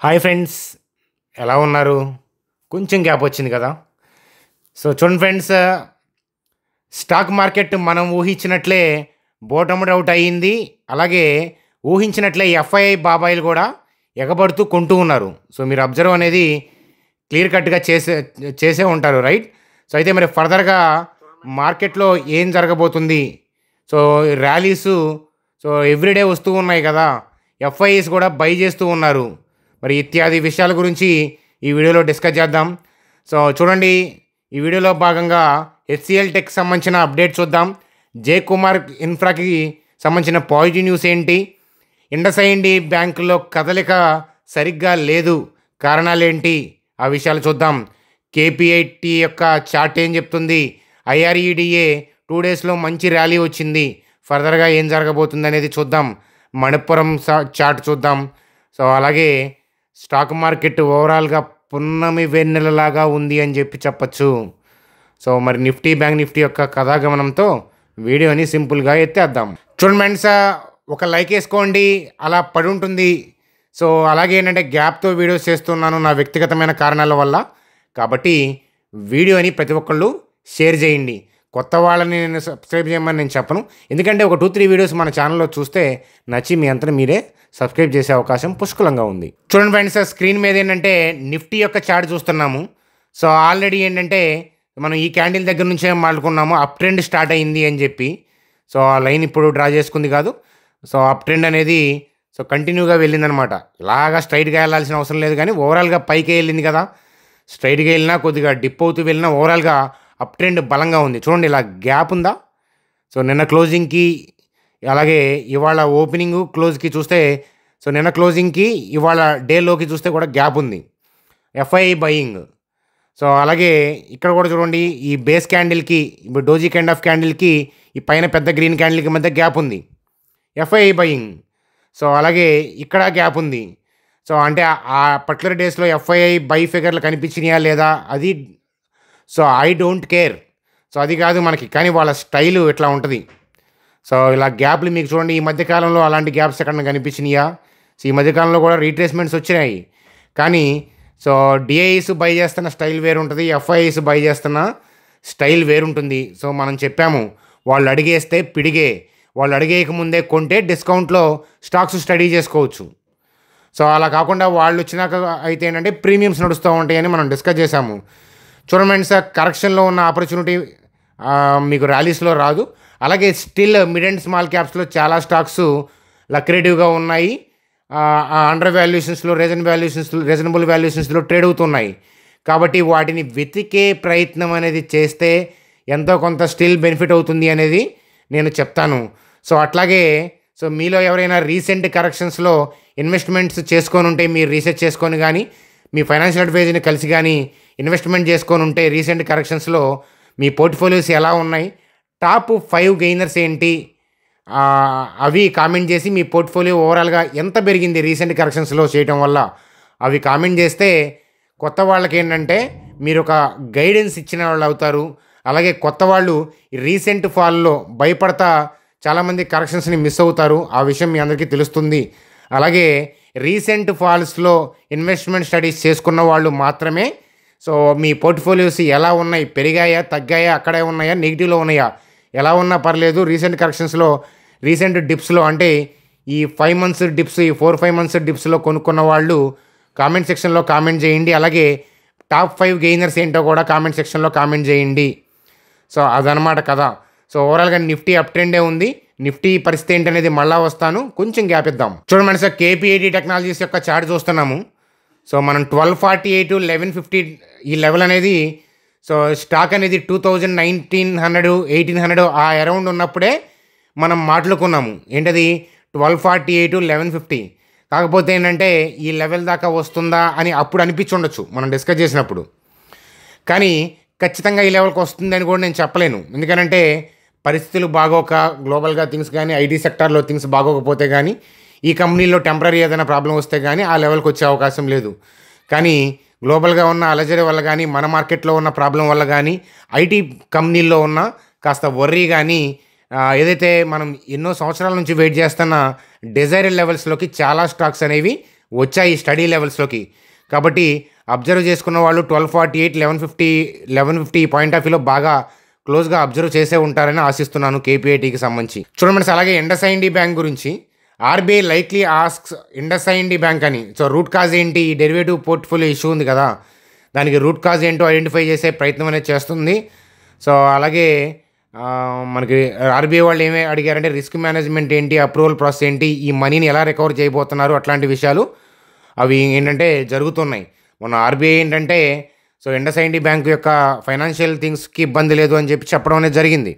Hi friends, ఎలా ఉన్నారు? కొంచెం గ్యాప్ వచ్చింది కదా. సో చూడండి ఫ్రెండ్స్, స్టాక్ మార్కెట్ మనం ఊహించినట్లే బోటమ్ అవుట్ అయ్యింది. అలాగే ఊహించినట్లే ఎఫ్ఐఐ బాబాయిలు కూడా ఎగబడుతూ కొంటూ ఉన్నారు. సో మీరు అబ్జర్వ్ అనేది క్లియర్ కట్గా చేసే ఉంటారు, రైట్? సో అయితే మరి ఫర్దర్గా మార్కెట్లో ఏం జరగబోతుంది? సో ర్యాలీసు సో ఎవ్రీడే వస్తూ ఉన్నాయి కదా, ఎఫ్ఐఐస్ కూడా బై చేస్తూ ఉన్నారు. మరి ఇత్యాది విషయాల గురించి ఈ వీడియోలో డిస్కస్ చేద్దాం. సో చూడండి, ఈ వీడియోలో భాగంగా హెచ్సిఎల్ టెక్ సంబంధించిన అప్డేట్ చూద్దాం. జే కుమార్ ఇన్ఫ్రాకి సంబంధించిన పాజిటివ్ న్యూస్ ఏంటి? ఇండస్ఇండ్ బ్యాంకులో కదలిక సరిగ్గా లేదు, కారణాలేంటి? ఆ విషయాలు చూద్దాం. కేపీఐటీ యొక్క చార్ట్ ఏం చెప్తుంది? ఐఆర్ఈడిఏ 2 డేస్లో మంచి ర్యాలీ వచ్చింది. ఫర్దర్గా ఏం జరగబోతుంది అనేది చూద్దాం. మణిపురం చార్ట్ చూద్దాం. సో అలాగే స్టాక్ మార్కెట్ ఓవరాల్గా పున్నమి వెన్నెలలాగా ఉంది అని చెప్పచ్చు. సో మరి బ్యాంక్ నిఫ్టీ యొక్క కథాగమనంతో వీడియోని సింపుల్గా ఎత్తేద్దాం. చూడండి ఫ్రెండ్స్, ఒక లైక్ వేసుకోండి, అలా పడి ఉంటుంది. సో అలాగే ఏంటంటే గ్యాప్తో వీడియోస్ చేస్తున్నాను నా వ్యక్తిగతమైన కారణాల వల్ల. కాబట్టి వీడియోని ప్రతి ఒక్కళ్ళు షేర్ చేయండి. కొత్త వాళ్ళని నేను సబ్స్క్రైబ్ చేయమని నేను చెప్పను, ఎందుకంటే ఒక 2-3 వీడియోస్ మన ఛానల్లో చూస్తే నచ్చి మీ అంతా మీరే సబ్స్క్రైబ్ చేసే అవకాశం పుష్కలంగా ఉంది. చూడండి ఫ్రెండ్స్, స్క్రీన్ మీద ఏంటంటే నిఫ్టీ యొక్క చార్ట్ చూస్తున్నాము. సో ఆల్రెడీ ఏంటంటే మనం ఈ క్యాండిల్ దగ్గర నుంచే మాట్లాడుకున్నాము, అప్ ట్రెండ్ స్టార్ట్ అయింది అని చెప్పి. సో ఆ లైన్ ఇప్పుడు డ్రా చేసుకుంది కాదు. సో అప్ ట్రెండ్ అనేది సో కంటిన్యూగా వెళ్ళిందనమాట. ఇలాగా స్ట్రైట్గా వెళ్ళాల్సిన అవసరం లేదు, కానీ ఓవరాల్గా పైకే వెళ్ళింది కదా. స్ట్రైట్గా వెళ్ళినా కొద్దిగా డిప్ అవుతూ వెళ్ళినా ఓవరాల్గా అప్ ట్రెండ్ బలంగా ఉంది. చూడండి, ఇలా గ్యాప్ ఉందా? సో నిన్న క్లోజింగ్కి అలాగే ఇవాళ ఓపెనింగ్ క్లోజ్కి చూస్తే, సో నిన్న క్లోజింగ్కి ఇవాళ డేలోకి చూస్తే కూడా గ్యాప్ ఉంది. FII buying. సో అలాగే ఇక్కడ కూడా చూడండి, ఈ బేస్ క్యాండిల్కి ఇప్పుడు డోజీ కైండ్ ఆఫ్ క్యాండిల్కి ఈ పైన పెద్ద గ్రీన్ క్యాండిల్కి మధ్య గ్యాప్ ఉంది, ఎఫ్ఐఐ బయింగ్. సో అలాగే ఇక్కడ గ్యాప్ ఉంది. సో అంటే ఆ పర్టికులర్ డేస్లో ఎఫ్ఐఐ బై ఫిగర్లు కనిపించినాయా లేదా అది so I don't care. So అది కాదు మనకి, కానీ వాళ్ళ స్టైలు ఇట్లా ఉంటుంది. సో ఇలా గ్యాప్లు మీకు చూడండి, ఈ మధ్యకాలంలో అలాంటి గ్యాప్స్ ఎక్కడ కనిపించినాయా? సో ఈ మధ్యకాలంలో కూడా రీట్రేస్మెంట్స్ వచ్చినాయి, కానీ సో డిఐస్ బై చేస్తున్న స్టైల్ వేరు ఉంటుంది, ఎఫ్ఐఐస్ బై చేస్తున్న స్టైల్ వేరుంటుంది. సో మనం చెప్పాము, వాళ్ళు అడిగేస్తే పిడిగే, వాళ్ళు అడిగేయక ముందే కొంటే డిస్కౌంట్లో స్టాక్స్ స్టడీ చేసుకోవచ్చు. సో అలా కాకుండా వాళ్ళు వచ్చినాక అయితే ఏంటంటే ప్రీమియమ్స్ నడుస్తూ ఉంటాయని మనం డిస్కస్ చేశాము. చూడండి సార్, కరెక్షన్లో ఉన్న ఆపర్చునిటీ మీకు ర్యాలీస్లో రాదు. అలాగే స్టిల్ మిడ్ అండ్ స్మాల్ క్యాప్స్లో చాలా లక్రేటివ్గా ఉన్నాయి. అండర్ వాల్యుయేషన్స్లో రీజనబుల్ వాల్యుయేషన్స్లో ట్రేడ్ అవుతున్నాయి. కాబట్టి వాటిని వెతికే ప్రయత్నం అనేది చేస్తే ఎంతో కొంత స్టిల్ బెనిఫిట్ అవుతుంది అనేది నేను చెప్తాను. సో అట్లాగే సో మీలో ఎవరైనా రీసెంట్ కరెక్షన్స్లో ఇన్వెస్ట్మెంట్స్ చేసుకొని ఉంటే మీరు రీసెర్చ్ చేసుకొని కానీ మీ ఫైనాన్షియల్ అడ్వైజర్ని కలిసి కానీ ఇన్వెస్ట్మెంట్ చేసుకొని ఉంటే రీసెంట్ కరెక్షన్స్లో మీ పోర్ట్ఫోలియోస్ ఎలా ఉన్నాయి, టాప్ 5 గెయినర్స్ ఏంటి, అవి కామెంట్ చేసి మీ పోర్ట్ఫోలియో ఓవరాల్గా ఎంత పెరిగింది రీసెంట్ కరెక్షన్స్లో చేయటం వల్ల అవి కామెంట్ చేస్తే కొత్త వాళ్ళకి ఏంటంటే మీరు ఒక గైడెన్స్ ఇచ్చిన వాళ్ళు అవుతారు. అలాగే కొత్త వాళ్ళు రీసెంట్ ఫాల్లో భయపడతా చాలామంది కరెక్షన్స్ని మిస్ అవుతారు. ఆ విషయం మీ అందరికీ తెలుస్తుంది. అలాగే రీసెంట్ ఫాల్స్లో ఇన్వెస్ట్మెంట్ స్టడీస్ చేసుకున్న వాళ్ళు మాత్రమే సో మీ పోర్ట్ఫోలియోస్ ఎలా ఉన్నాయి, పెరిగాయా, తగ్గాయా, అక్కడే ఉన్నాయా, నెగిటివ్లో ఉన్నాయా, ఎలా ఉన్నా పర్లేదు. రీసెంట్ కరెక్షన్స్లో రీసెంట్ డిప్స్లో అంటే ఈ 5 మంత్స్ డిప్స్, ఈ 4-5 మంత్స్ డిప్స్లో కొనుక్కున్న వాళ్ళు కామెంట్ సెక్షన్లో కామెంట్ చేయండి. అలాగే టాప్ 5 గెయినర్స్ ఏంటో కూడా కామెంట్ సెక్షన్లో కామెంట్ చేయండి. సో అదనమాట కదా. సో ఓవరాల్గా నిఫ్టీ అప్ ట్రెండే ఉంది. నిఫ్టీ పరిస్థితి ఏంటనేది మళ్ళా వస్తాను, కొంచెం గ్యాప్ ఇద్దాం. చూడండి సార్, కేపీఐటీ టెక్నాలజీస్ యొక్క చార్ట్ చూస్తున్నాము. సో మనం 1248 1150 ఈ లెవెల్ అనేది సో స్టాక్ అనేది 1900 1800 ఆ అరౌండ్ ఉన్నప్పుడే మనం మాట్లాడుకున్నాము. ఏంటది 1248 1150. కాకపోతే ఏంటంటే ఈ లెవెల్ దాకా వస్తుందా అని అప్పుడు అనిపించుండొచ్చు మనం డిస్కస్ చేసినప్పుడు, కానీ ఖచ్చితంగా ఈ లెవెల్కి వస్తుందని కూడా నేను చెప్పలేను. ఎందుకంటే పరిస్థితులు బాగోక, గ్లోబల్గా థింగ్స్ కానీ ఐటీ సెక్టార్లో థింగ్స్ బాగోకపోతే కానీ ఈ కంపెనీలో టెంపరీ ఏదైనా ప్రాబ్లం వస్తే కానీ ఆ లెవెల్కి వచ్చే అవకాశం లేదు. కానీ గ్లోబల్గా ఉన్న అలజడి వల్ల కానీ, మన మార్కెట్లో ఉన్న ప్రాబ్లం వల్ల కానీ, ఐటీ కంపెనీల్లో ఉన్న కాస్త వర్రీ కానీ ఏదైతే మనం ఎన్నో సంవత్సరాల నుంచి వెయిట్ చేస్తున్న డిజైర్డ్ లెవెల్స్లోకి చాలా స్టాక్స్ అనేవి వచ్చాయి స్టడీ లెవెల్స్లోకి. కాబట్టి అబ్జర్వ్ చేసుకున్న వాళ్ళు 1248, 1150 పాయింట్ ఆఫ్ వ్యూలో బాగా క్లోజ్గా అబ్జర్వ్ చేసే ఉంటారని ఆశిస్తున్నాను కేపీఐటీకి సంబంధించి. చూడండి ఫ్రెండ్స్, అలాగే ఇండస్ఇండ్ బ్యాంక్ గురించి RBI likely asks IndusInd bank అని. సో రూట్ కాజ్ ఏంటి, ఈ డెరివేటివ్ పోర్ట్ఫోలియో ఇష్యూ ఉంది కదా, దానికి రూట్ కాజ్ ఏంటో ఐడెంటిఫై చేసే ప్రయత్నం అనేది చేస్తుంది. సో అలాగే మనకి ఆర్బీఐ వాళ్ళు ఏమి అడిగారంటే రిస్క్ మేనేజ్మెంట్ ఏంటి, అప్రూవల్ ప్రాసెస్ ఏంటి, ఈ మనీని ఎలా రికవర్ చేయబోతున్నారు, అట్లాంటి విషయాలు అవి ఏంటంటే జరుగుతున్నాయి. మొన్న ఆర్బీఐ ఏంటంటే సో ఇండస్ఇండ్ బ్యాంక్ యొక్క ఫైనాన్షియల్ థింగ్స్కి ఇబ్బంది లేదు అని చెప్పి చెప్పడం అనేది జరిగింది.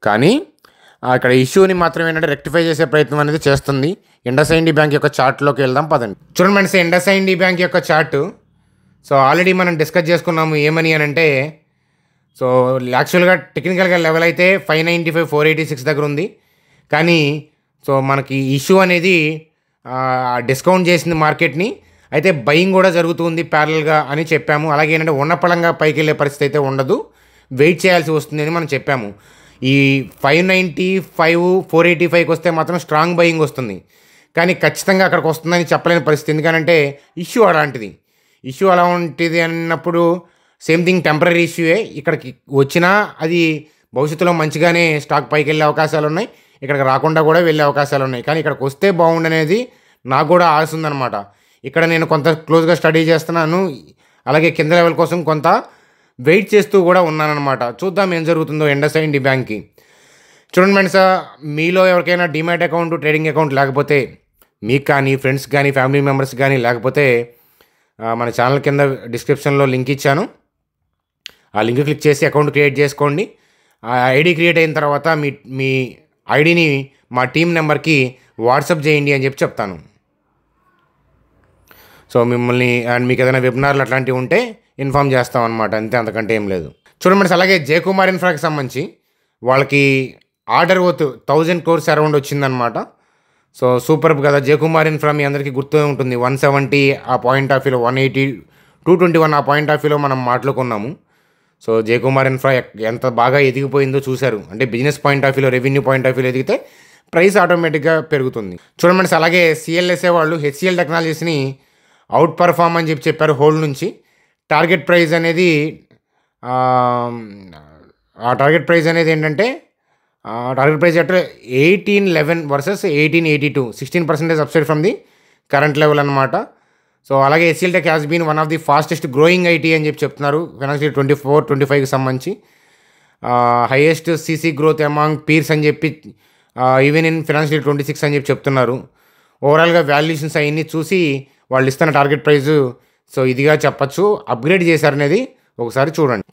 కానీ ఇక్కడ ఇష్యూని మాత్రం ఏంటంటే రెక్టిఫై చేసే ప్రయత్నం అనేది చేస్తుంది. ఇండస్ఇండ్ బ్యాంక్ యొక్క చార్ట్లోకి వెళ్దాం పదండి. చూడండి ఫ్రెండ్స్, ఇండస్ఇండ్ బ్యాంక్ యొక్క చార్టు సో ఆల్రెడీ మనం డిస్కస్ చేసుకున్నాము. ఏమని అని అంటే సో యాక్చువల్గా టెక్నికల్గా లెవెల్ అయితే 595, 486 దగ్గర ఉంది. కానీ సో మనకి ఇష్యూ అనేది డిస్కౌంట్ చేసింది మార్కెట్ని. అయితే బయింగ్ కూడా జరుగుతుంది ప్యారల్గా అని చెప్పాము. అలాగే ఏంటంటే ఉన్నపళంగా పైకి వెళ్ళే పరిస్థితి అయితే ఉండదు, వెయిట్ చేయాల్సి వస్తుంది అని మనం చెప్పాము. ఈ 595, 485కి వస్తే మాత్రం స్ట్రాంగ్ బయింగ్ వస్తుంది. కానీ ఖచ్చితంగా అక్కడికి వస్తుందని చెప్పలేని పరిస్థితి. ఎందుకంటే ఇష్యూ అలాంటిది. ఇష్యూ అలా ఉంటుంది అన్నప్పుడు సేమ్ థింగ్ టెంపరీ ఇష్యూయే. ఇక్కడికి వచ్చినా అది భవిష్యత్తులో మంచిగానే స్టాక్ పైకి వెళ్ళే అవకాశాలు ఉన్నాయి, ఇక్కడికి రాకుండా కూడా వెళ్ళే అవకాశాలు ఉన్నాయి. కానీ ఇక్కడికి వస్తే బాగుండనేది నాకు కూడా ఆశ ఉందన్నమాట. ఇక్కడ నేను కొంత క్లోజ్గా స్టడీ చేస్తున్నాను, అలాగే కింద లెవెల్ కోసం కొంత వెయిట్ చేస్తూ కూడా ఉన్నానన్నమాట. చూద్దాం ఏం జరుగుతుందో ఇండస్ఇండ్ బ్యాంక్కి. చూడండి ఫ్రెండ్స్, మీలో ఎవరికైనా డిమాట్ అకౌంట్, ట్రేడింగ్ అకౌంట్ లేకపోతే మీకు కానీ ఫ్రెండ్స్ కానీ ఫ్యామిలీ మెంబర్స్ కానీ లేకపోతే మన ఛానల్ కింద డిస్క్రిప్షన్లో లింక్ ఇచ్చాను, ఆ లింక్ క్లిక్ చేసి అకౌంట్ క్రియేట్ చేసుకోండి. ఆ ఐడి క్రియేట్ అయిన తర్వాత మీ ఐడిని మా టీం నెంబర్కి వాట్సాప్ చేయండి అని చెప్పి చెప్తాను. సో మిమ్మల్ని అండ్ మీకు ఏదైనా వెబినార్లు అట్లాంటివి ఉంటే ఇన్ఫామ్ చేస్తాం అనమాట, అంతే, అంతకంటే ఏం లేదు. చూడండి అలాగే జయకుమార్ ఇన్ఫ్రాకి సంబంధించి వాళ్ళకి ఆర్డర్ వర్త్ 1000 crores అరౌండ్ వచ్చిందనమాట. సో సూపర్ కదా. జయకుమార్ ఇన్ఫ్రా మీ అందరికీ గుర్తు ఉంటుంది. 170 ఆ పాయింట్ ఆఫ్ వ్యూలో, 180, 221 ఆ పాయింట్ ఆఫ్ వ్యూలో మనం మాట్లాడుకున్నాము. సో జయకుమార్ ఇన్ఫ్రా ఎంత బాగా ఎదిగిపోయిందో చూశారు. అంటే బిజినెస్ పాయింట్ ఆఫ్ వ్యూలో, రెవెన్యూ పాయింట్ ఆఫ్ వ్యూలో ఎదిగితే ప్రైస్ ఆటోమేటిక్గా పెరుగుతుంది. చూడండి అలాగే సిఎల్ఎస్ఏ వాళ్ళు హెచ్సిఎల్ టెక్నాలజీస్ని అవుట్ పర్ఫార్మ్ అని చెప్పారు హోల్డ్ నుంచి. టార్గెట్ ప్రైస్ అనేది ఆ టార్గెట్ ప్రైస్ అనేది ఏంటంటే టార్గెట్ ప్రైస్ అంటే 1811 versus 1882, 16% upside from the current level అనమాట. సో అలాగే HCL tech has been one of the fastest growing IT అని చెప్తున్నారు ఫైనాన్షియల్ 24-25కి సంబంధించి. Highest CC growth among peers అని చెప్పి ఈవెన్ ఇన్ ఫైనాన్షియల్ 26 అని చెప్తున్నారు. ఓవరాల్గా వాల్యుయేషన్స్ అవన్నీ చూసి వాళ్ళు ఇస్తున్న టార్గెట్ ప్రైస్ సో ఇదిగా చెప్పచ్చు, అప్గ్రేడ్ చేశారనేది ఒకసారి చూడండి.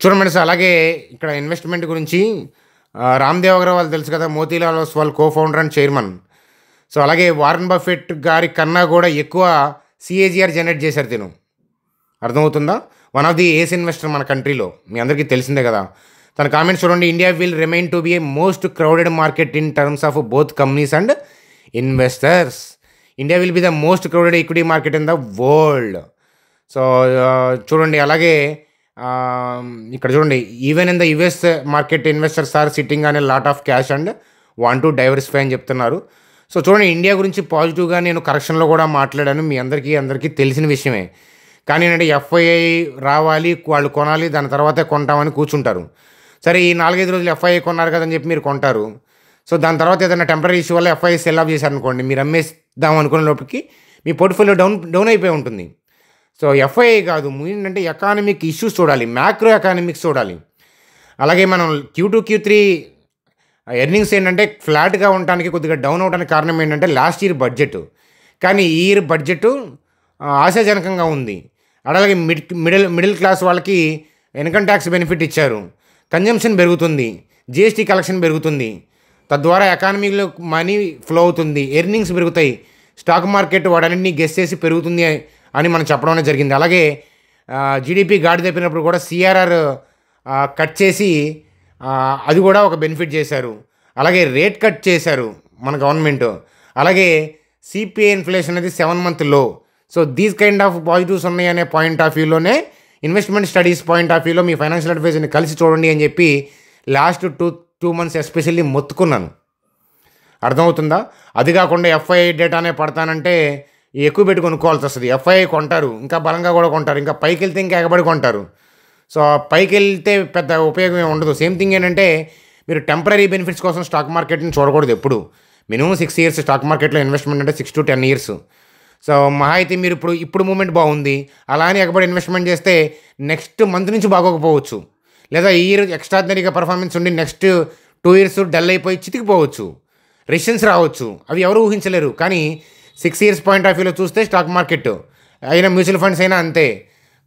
అలాగే ఇక్కడ ఇన్వెస్ట్మెంట్ గురించి రామ్దేవ్ అగర్వాల్ తెలుసు కదా, Motilal Oswal co-founder and chairman. So అలాగే వారన్ బఫెట్ గారి కన్నా కూడా ఎక్కువ సిఏజిఆర్ జనరేట్ చేశారు తిను. అర్థమవుతుందా? One of the ace investor మన కంట్రీలో, మీ అందరికీ తెలిసిందే కదా. తన కామెంట్స్ చూడండి. India will remain to be a most crowded market in terms of both companies and investors. India will be the most crowded equity market in the world. So చూడండి అలాగే ఇక్కడ చూడండి, even in the US market investors are sitting on a lot of cash and want to diversify అని చెప్తున్నారు. So చూడండి, India గురించి పాజిటివ్గా నేను కరెక్షన్లో కూడా మాట్లాడాను, మీ అందరికీ తెలిసిన విషయమే. కానీ ఏంటంటే ఎఫ్ఐఐ రావాలి, వాళ్ళు కొనాలి, దాని తర్వాతే కొంటామని కూర్చుంటారు. సరే, ఈ 4-5 రోజులు ఎఫ్ఐఐ కొన్నారు కదని చెప్పి మీరు కొంటారు. సో దాని తర్వాత ఏదైనా టెంపరీ ఇష్యూ వల్ల ఎఫ్ఐఐ సెల్ ఆఫ్ చేశారనుకోండి, మీరు అమ్మేద్దాం అనుకునే లోపలికి మీ పోర్ట్ఫోలియో డౌన్ అయిపోయి ఉంటుంది. సో ఎఫ్ఐఐ కాదు, ఏంటంటే ఎకానమిక్ ఇష్యూస్ చూడాలి, మ్యాక్రో ఎకానమిక్స్ చూడాలి. అలాగే మనం Q2, Q3 ఎర్నింగ్స్ ఏంటంటే ఫ్లాట్గా ఉండడానికి, కొద్దిగా డౌన్ అవడానికి కారణం ఏంటంటే లాస్ట్ ఇయర్ బడ్జెట్. కానీ ఈ ఇయర్ బడ్జెట్ ఆశాజనకంగా ఉంది. అలాగే మిడిల్ క్లాస్ వాళ్ళకి ఇన్కమ్ ట్యాక్స్ బెనిఫిట్ ఇచ్చారు, కన్జంప్షన్ పెరుగుతుంది, జిఎస్టీ కలెక్షన్ పెరుగుతుంది, తద్వారా ఎకానమీలో మనీ ఫ్లో అవుతుంది, ఎర్నింగ్స్ పెరుగుతాయి, స్టాక్ మార్కెట్ వాడన్నింటినీ గెస్ చేసి పెరుగుతుంది అని మనం చెప్పడం అనేది జరిగింది. అలాగే జీడిపి గాడి తప్పినప్పుడు కూడా సిఆర్ఆర్ కట్ చేసి అది కూడా ఒక బెనిఫిట్ చేశారు. అలాగే రేట్ కట్ చేశారు మన గవర్నమెంట్. అలాగే సిపిఐ ఇన్ఫ్లేషన్ అనేది 7 month లో. So these kind of positives ఉన్నాయి అనే పాయింట్ ఆఫ్ వ్యూలోనే, ఇన్వెస్ట్మెంట్ స్టడీస్ పాయింట్ ఆఫ్ వ్యూలో మీ ఫైనాన్షియల్ అడ్వైజర్ని కలిసి చూడండి అని చెప్పి లాస్ట్ 2 months ఎస్పెషల్లీ మొత్తుకున్నాను. అర్థమవుతుందా? అది కాకుండా ఎఫ్ఐఐ డేటానే పడతానంటే ఎక్కువ పెట్టి కొనుక్కోవాల్సి వస్తుంది. ఎఫ్ఐఐ కొంటారు, ఇంకా బలంగా కూడా కొంటారు, ఇంకా పైకి వెళ్తే ఇంకా ఎగబడి కొంటారు. సో పైకి వెళ్తే పెద్ద ఉపయోగం ఏమి ఉండదు. సేమ్ థింగ్ ఏంటంటే మీరు టెంపరీ బెనిఫిట్స్ కోసం స్టాక్ మార్కెట్ని చూడకూడదు ఎప్పుడు. మినిమం 6 ఇయర్స్ స్టాక్ మార్కెట్లో ఇన్వెస్ట్మెంట్ అంటే 6 to 10 ఇయర్స్. సో మహా అయితే మీరు ఇప్పుడు మూమెంట్ బాగుంది అలా అని ఎగబడి ఇన్వెస్ట్మెంట్ చేస్తే నెక్స్ట్ మంత్ నుంచి బాగోకపోవచ్చు, లేదా ఈ ఇయర్ ఎక్స్ట్రాడినరీగా పర్ఫార్మెన్స్ ఉండి నెక్స్ట్ 2 ఇయర్స్ డల్ అయిపోయి చితికిపోవచ్చు, రెసిషన్స్ రావచ్చు. అవి ఎవరు ఊహించలేరు. కానీ 6 ఇయర్స్ పాయింట్ ఆఫ్ వ్యూలో చూస్తే స్టాక్ మార్కెట్ అయినా మ్యూచువల్ ఫండ్స్ అయినా అంతే.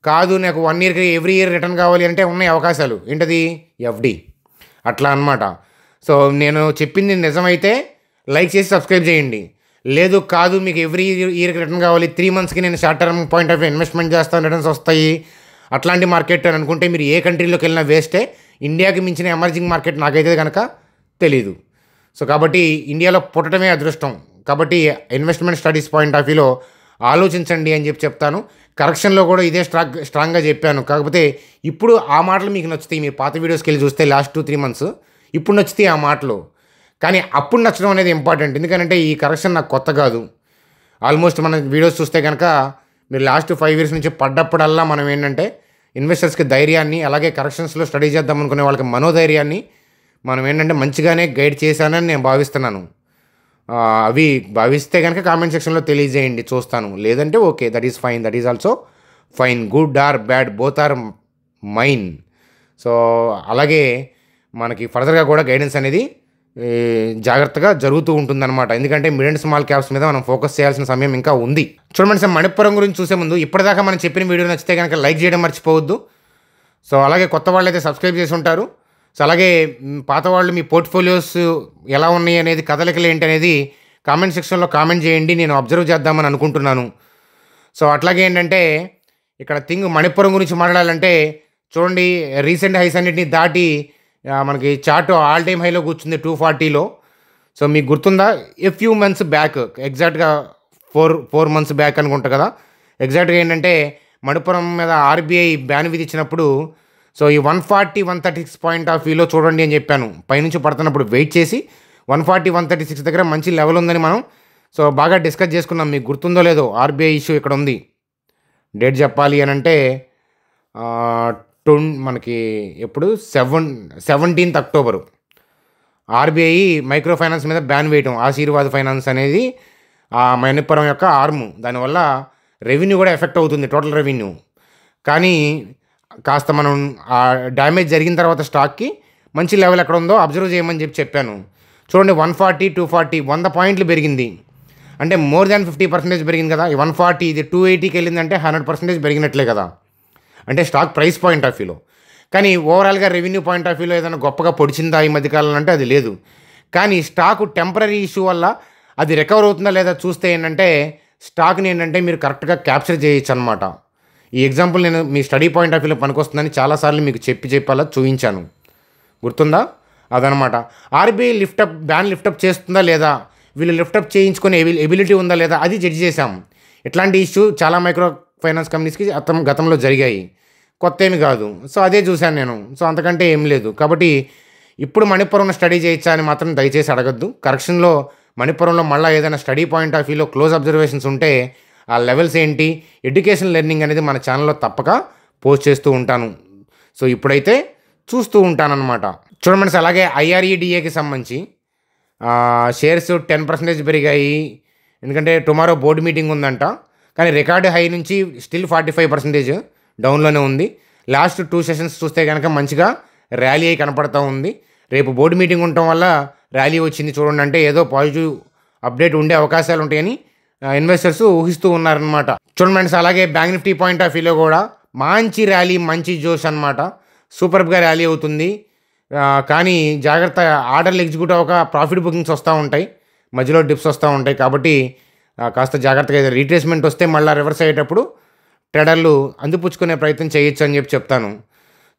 కాదు నాకు 1 ఇయర్కి ఎవ్రీ ఇయర్ రిటర్న్ కావాలి అంటే ఉన్నాయి అవకాశాలు. ఏంటది? ఎఫ్డి. అట్లా అనమాట. సో నేను చెప్పింది నిజమైతే లైక్ చేసి సబ్స్క్రైబ్ చేయండి. లేదు కాదు మీకు ఎవ్రీ ఇయర్కి రిటర్న్ కావాలి, 3 మంత్స్కి నేను short term point of view investment చేస్తాను, రిటర్న్స్ వస్తాయి అట్లాంటి మార్కెట్ అని అనుకుంటే మీరు ఏ కంట్రీలోకి వెళ్ళినా వేస్టే. ఇండియాకి మించిన ఎమర్జింగ్ మార్కెట్ నాకైతే కనుక తెలీదు. సో కాబట్టి ఇండియాలో పుట్టడమే అదృష్టం. కాబట్టి ఇన్వెస్ట్మెంట్ స్టడీస్ పాయింట్ ఆఫ్ వ్యూలో ఆలోచించండి అని చెప్తాను. కరెక్షన్లో కూడా ఇదే స్ట్రాంగ్గా చెప్పాను. కాకపోతే ఇప్పుడు ఆ మాటలు మీకు నచ్చుతాయి. మీరు పాత వీడియోస్కి వెళ్ళి చూస్తే లాస్ట్ 2-3 మంత్స్ ఇప్పుడు నచ్చుతాయి ఆ మాటలు. కానీ అప్పుడు నచ్చడం అనేది ఇంపార్టెంట్. ఎందుకంటే ఈ కరెక్షన్ నాకు కొత్త కాదు. ఆల్మోస్ట్ మన వీడియోస్ చూస్తే కనుక మీరు లాస్ట్ 5 ఇయర్స్ నుంచి పడ్డప్పుడల్లా మనం ఏంటంటే ఇన్వెస్టర్స్కి ధైర్యాన్ని, అలాగే కరెక్షన్స్లో స్టడీ చేద్దాం అనుకునే వాళ్ళకి మనోధైర్యాన్ని మనం ఏంటంటే మంచిగానే గైడ్ చేశానని నేను భావిస్తున్నాను. అవి భావిస్తే కనుక కామెంట్ సెక్షన్లో తెలియజేయండి, చూస్తాను. లేదంటే okay, that is fine, that is also fine. Good or bad both are mine. So అలాగే మనకి ఫర్దర్గా కూడా గైడెన్స్ అనేది జాగ్రత్తగా జరుగుతూ ఉంటుందన్నమాట. ఎందుకంటే మిడ్ అండ్ స్మాల్ క్యాప్స్ మీద మనం ఫోకస్ చేయాల్సిన సమయం ఇంకా ఉంది. చూడండి సార్, మణిపురం గురించి చూసే ముందు ఇప్పటిదాకా మనం చెప్పిన వీడియో నచ్చితే కనుక లైక్ చేయడం మర్చిపోవద్దు. సో అలాగే కొత్త వాళ్ళు అయితే సబ్స్క్రైబ్ చేసి ఉంటారు. సో అలాగే పాత వాళ్ళు మీ పోర్ట్ఫోలియోస్ ఎలా ఉన్నాయి అనేది, కదలికలు ఏంటి అనేది కామెంట్ సెక్షన్లో కామెంట్ చేయండి. నేను అబ్జర్వ్ చేద్దామని అనుకుంటున్నాను. సో అట్లాగే ఏంటంటే ఇక్కడ మణిపురం గురించి మాట్లాడాలంటే చూడండి, రీసెంట్ హైస్ అన్నింటినీ దాటి మనకి చార్ట్ ఆల్ టైమ్ హైలో కూర్చుంది 240లో. సో మీకు గుర్తుందా, ఫ్యూ మంత్స్ బ్యాక్, ఎగ్జాక్ట్గా 4 months బ్యాక్ అనుకుంటా కదా, ఎగ్జాక్ట్గా ఏంటంటే మణిపురం మీద ఆర్బీఐ బ్యాన్ విధించినప్పుడు సో ఈ 140-136 పాయింట్ ఆఫ్ వ్యూలో చూడండి అని చెప్పాను. పైనుంచి పడుతున్నప్పుడు వెయిట్ చేసి 140-136 దగ్గర మంచి లెవెల్ ఉందని మనం సో బాగా డిస్కస్ చేసుకున్నాం. మీకు గుర్తుందో లేదో, ఆర్బీఐ ఇష్యూ ఇక్కడ ఉంది. డేట్ చెప్పాలి అని అంటే మనకి ఎప్పుడు 17th October RBI micro finance మీద బ్యాన్ వేయటం. ఆశీర్వాద్ ఫైనాన్స్ అనేది ఆ మణిపురం యొక్క ఆర్మ్. దానివల్ల రెవెన్యూ కూడా ఎఫెక్ట్ అవుతుంది, టోటల్ రెవెన్యూ. కానీ కాస్త మనం ఆ డ్యామేజ్ జరిగిన తర్వాత స్టాక్కి మంచి లెవెల్ ఎక్కడ ఉందో అబ్జర్వ్ చేయమని చెప్పాను. చూడండి, 140-240 100 పాయింట్లు పెరిగింది. అంటే మోర్ దాన్ 50% పెరిగింది కదా. ఈ 140 ఇది 280కి వెళ్ళిందంటే 100% పెరిగినట్లే కదా, అంటే స్టాక్ ప్రైస్ పాయింట్ ఆఫ్ వ్యూలో. కానీ ఓవరాల్గా రెవెన్యూ పాయింట్ ఆఫ్ వ్యూలో ఏదైనా గొప్పగా పొడిచిందా ఈ మధ్యకాలంలో అంటే అది లేదు. కానీ స్టాకు టెంపరీ ఇష్యూ వల్ల అది రికవర్ అవుతుందా లేదా చూస్తే ఏంటంటే స్టాక్ని ఏంటంటే మీరు కరెక్ట్గా క్యాప్చర్ చేయొచ్చు అనమాట. ఈ ఎగ్జాంపుల్ నేను మీ స్టడీ పాయింట్ ఆఫ్ వ్యూలో పనికొస్తుందని చాలాసార్లు మీకు చెప్పాలా చూపించాను, గుర్తుందా? అదనమాట. ఆర్బీఐ బ్యాన్ లిఫ్టప్ చేస్తుందా లేదా, వీళ్ళు లిఫ్టప్ చేయించుకునే ఎబిలిటీ ఉందా లేదా అది జడ్జి చేశాం. ఇట్లాంటి ఇష్యూ చాలా మైక్రో ఫైనాన్స్ కంపెనీస్కి గతంలో జరిగాయి, కొత్త ఏమి కాదు. సో అదే చూశాను నేను. సో అంతకంటే ఏం లేదు. కాబట్టి ఇప్పుడు మణిపురం స్టడీ చేయొచ్చా అని మాత్రం దయచేసి అడగద్దు. కరెక్షన్లో మణిపురంలో మళ్ళీ ఏదైనా స్టడీ పాయింట్ ఆఫ్ వ్యూలో క్లోజ్ అబ్జర్వేషన్స్ ఉంటే ఆ లెవెల్స్ ఏంటి, ఎడ్యుకేషన్ లెర్నింగ్ అనేది మన ఛానల్లో తప్పక పోస్ట్ చేస్తూ ఉంటాను. సో ఇప్పుడైతే చూస్తూ ఉంటానన్నమాట. చూడమండి, అలాగే ఐఆర్ఈడిఏకి సంబంధించి షేర్స్ 10% పెరిగాయి. ఎందుకంటే టుమారో బోర్డు మీటింగ్ ఉందంట. కానీ రికార్డు హై నుంచి స్టిల్ 45% డౌన్లోనే ఉంది. లాస్ట్ 2 సెషన్స్ చూస్తే కనుక మంచిగా ర్యాలీ అయి కనపడతా ఉంది. రేపు బోర్డు మీటింగ్ ఉండటం వల్ల ర్యాలీ వచ్చింది చూడండి. అంటే ఏదో పాజిటివ్ అప్డేట్ ఉండే అవకాశాలు ఉంటాయని ఇన్వెస్టర్స్ ఊహిస్తూ ఉన్నారనమాట. చూడండి, అలాగే బ్యాంక్ నిఫ్టీ పాయింట్ ఆఫ్ వ్యూలో కూడా మంచి ర్యాలీ, మంచి జోష్ అనమాట. సూపర్గా ర్యాలీ అవుతుంది. కానీ జాగ్రత్త, ఆర్డర్లు ఎగ్జిక్యూట్ అవ్వక ప్రాఫిట్ బుకింగ్స్ వస్తూ ఉంటాయి, మధ్యలో డిప్స్ వస్తూ ఉంటాయి. కాబట్టి కాస్త జాగ్రత్తగా రీట్రేస్మెంట్ వస్తే మళ్ళీ రివర్స్ అయ్యేటప్పుడు ట్రేడర్లు అందిపుచ్చుకునే ప్రయత్నం చేయొచ్చు అని చెప్తాను.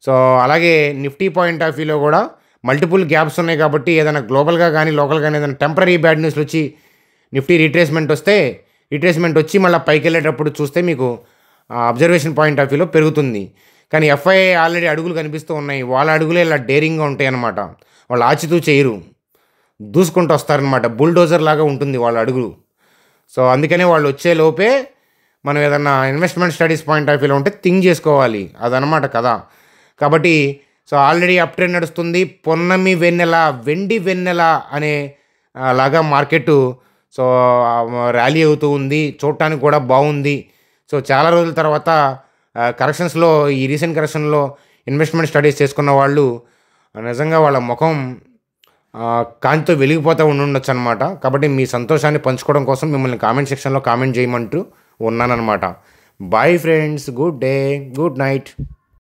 సో అలాగే నిఫ్టీ పాయింట్ ఆఫ్ వ్యూలో కూడా మల్టిపుల్ గ్యాప్స్ ఉన్నాయి. కాబట్టి ఏదైనా గ్లోబల్గా కానీ లోకల్గా కానీ ఏదైనా టెంపరీ బ్యాడ్ న్యూస్లు వచ్చి నిఫ్టీ రీట్రేస్మెంట్ వచ్చి మళ్ళీ పైకి వెళ్ళేటప్పుడు చూస్తే మీకు అబ్జర్వేషన్ పాయింట్ ఆఫ్ వ్యూలో పెరుగుతుంది. కానీ ఎఫ్ఐఐ ఆల్రెడీ అడుగులు కనిపిస్తూ ఉన్నాయి. వాళ్ళ అడుగులే ఇలా డేరింగ్గా ఉంటాయి అన్నమాట. వాళ్ళు ఆచితూ చేయరు, దూసుకుంటూ వస్తారనమాట. బుల్డోజర్ లాగా ఉంటుంది వాళ్ళ అడుగులు. సో అందుకనే వాళ్ళు వచ్చే లోపే మనం ఏదన్నా ఇన్వెస్ట్మెంట్ స్టడీస్ పాయింట్ ఆఫ్ వ్యూలో ఉంటే థింక్ చేసుకోవాలి, అదనమాట కదా. కాబట్టి సో ఆల్రెడీ అప్ ట్రెండ్ నడుస్తుంది. పొన్నమి వెన్నెల, వెండి వెన్నెల అనే లాగా మార్కెట్ సో ర్యాలీ అవుతూ ఉంది, చూడటానికి కూడా బాగుంది. సో చాలా రోజుల తర్వాత కరెక్షన్స్లో, ఈ రీసెంట్ కరెక్షన్లో ఇన్వెస్ట్మెంట్ స్టడీస్ చేసుకున్న వాళ్ళు నిజంగా వాళ్ళ ముఖం కాంతితో వెలిగిపోతూ ఉండొచ్చు అనమాట. కాబట్టి మీ సంతోషాన్ని పంచుకోవడం కోసం మిమ్మల్ని కామెంట్ సెక్షన్లో కామెంట్ చేయమంటూ ఉన్నానన్నమాట. Bye friends, good day, good night.